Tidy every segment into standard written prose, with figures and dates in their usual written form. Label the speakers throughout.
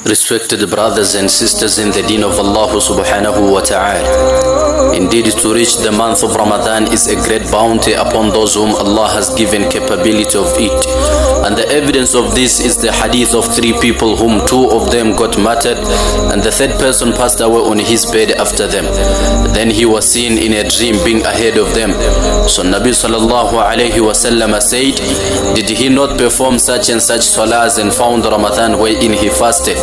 Speaker 1: Respected brothers and sisters in the deen of Allah subhanahu wa ta'ala. Indeed, to reach the month of Ramadan is a great bounty upon those whom Allah has given capability of it. And the evidence of this is the hadith of 3 people whom 2 of them got martyred and the 3rd person passed away on his bed after them. Then he was seen in a dream being ahead of them. So Nabi sallallahu alayhi wa sallam said, did he not perform such and such salahs and found Ramadan wherein he fasted?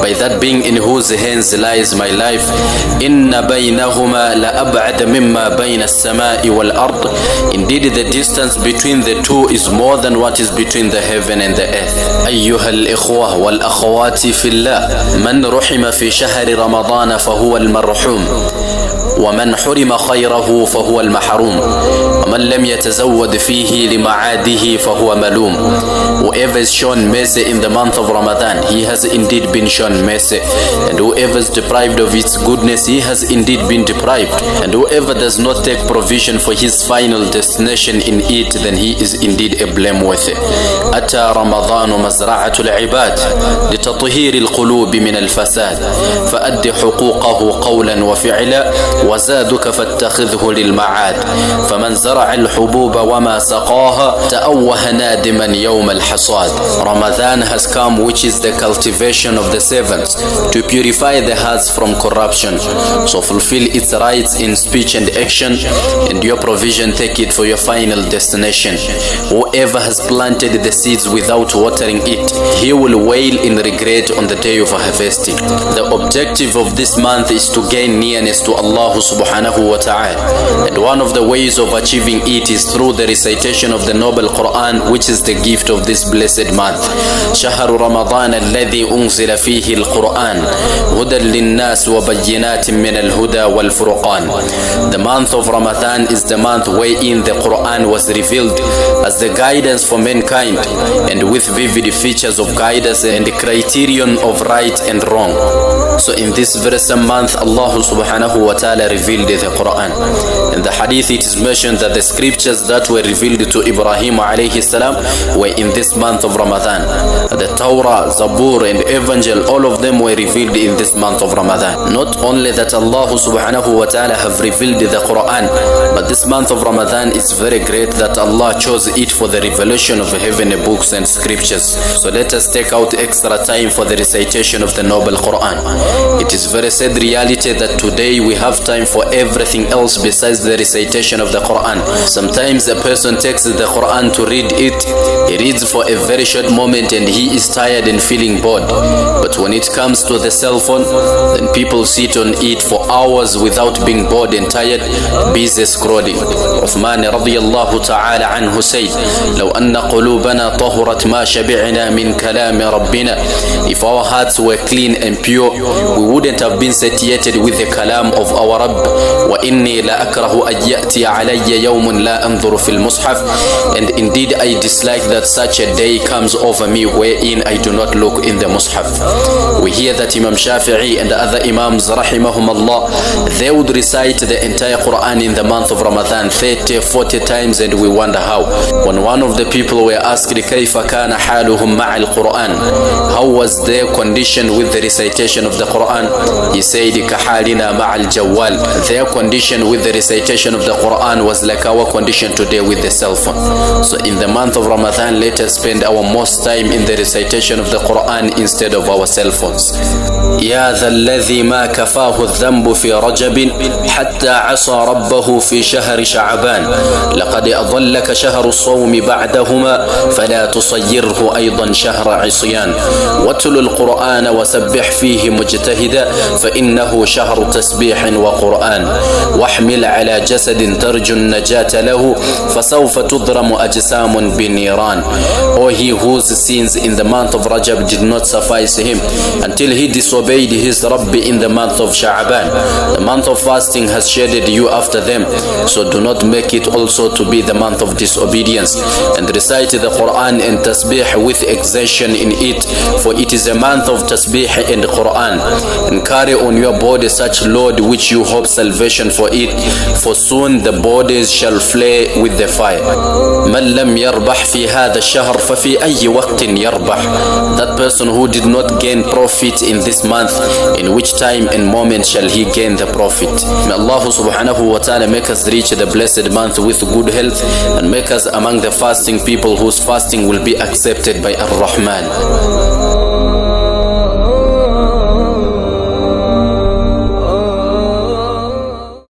Speaker 1: By that being in whose hands lies my life, inna baynahuma la ab'ad mimma bayna as-sama'i wal ard. Indeed, the distance between the 2 is more than what is between the heaven and the earth. Ayyuha al-ikhwah wal akhawati fillah, man ruhima fi shahri Ramadan fahuwa al-marhum, ومن حرم خيره فهو المحروم ومن لم يتزود فيه لمعاده فهو ملوم. Whoever is shown mercy in the month of Ramadan, he has indeed been shown mercy, and whoever is deprived of its goodness, he has indeed been deprived, and whoever does not take provision for his final destination in it, then he is indeed a blameworthy. أتى رمضان مزرعة العباد لتطهير القلوب من الفساد فأد حقوقه قولا وفعلا وزادك فاتخذه للمعاد فمن زرع الحبوب وما سقاها تأوه نادما يوم الحصاد. Ramadan has come, which is the cultivation of the servants, to purify the hearts from corruption. So fulfill its rights in speech and action, and your provision take it for your final destination. Whoever has planted the seeds without watering it, he will wail in regret on the day of harvesting. The objective of this month is to gain nearness to Allah subhanahu wa ta'ala, and one of the ways of achieving it is through the recitation of the noble Quran, which is the gift of this blessed month. شهر رمضان الذي أنزل فيه القرآن هدى للناس وبينات من الهدى والفرقان. The month of Ramadan is the month wherein the Quran was revealed as the guidance for mankind, and with vivid features of guidance and the criterion of right and wrong. So in this very same month, Allah subhanahu wa ta'ala revealed the Quran. In the hadith it is mentioned that the scriptures that were revealed to Ibrahim alayhi salam were in this month of Ramadan. The Torah, Zabur and Evangel, all of them were revealed in this month of Ramadan. Not only that Allah subhanahu wa ta'ala have revealed the Quran, but this month of Ramadan is very great that Allah chose it for the revelation of heavenly books and scriptures. So let us take out extra time for the recitation of the noble Quran. It is very sad reality that today we have time for everything else besides the recitation of the Quran. Sometimes a person takes the Quran to read it, he reads for a very short moment and he is tired and feeling bored. But when it comes to the cell phone, then people sit on it for hours without being bored and tired, busy scrolling. Uthman radiyallahu ta'ala anhu said, لو أن قلوبنا طهرت ما شبعنا من كلام ربنا. If our hearts were clean and pure, we wouldn't have been satiated with the kalam of our Rabb. وإني لأكره أن يأتي علي يوم لا أنظر في المصحف. And indeed I dislike that such a day comes over me wherein I do not look in the Mus'haf. We hear that Imam Shafi'i and the other Imams rahimahum Allah, they would recite the entire Quran in the month of Ramadan 30-40 times, and we wonder how. When one of the people were asked كيف كان حالهم مع القرآن, how was their condition with the recitation of the Quran, he said كحالنا مع الجوال. Their condition with the recitation of the Quran was like our condition today with the cell phone. So in the month of Ramadan, let us spend our most time in the recitation of the Quran instead of our cell phones. يا ذا الذي ما كفاه الذنب في رجب حتى عصى ربه في شهر شعبان لقد أضلك شهر الصوم بعدهما فلا تصيره أيضا شهر عصيان واتل القرآن وسبح فيه مجتهدا فإنه شهر تسبيح وقرآن واحمل على جسد ترجو النجاة له فسوف تضرم أجسام بالنيران. O he whose sins in the month of Rajab did not suffice him until he disobeyed his Rabb in the month of Sha'ban. The month of fasting has shaded you after them, so do not make it also to be the month of disobedience, and recite the Quran and tasbih with exertion in it, for it is a month of tasbih and Quran, and carry on your body such load which you hope salvation for it, for soon the bodies shall flay with the fire. من لم يربح في هذا الشهر ففي أي وقت يربح. That person who did not gain profit in this month, in which time and moment shall he gain the profit? May Allah subhanahu wa ta'ala make us reach the blessed month with good health, and make us among the fasting people whose fasting will be accepted by Ar-Rahman.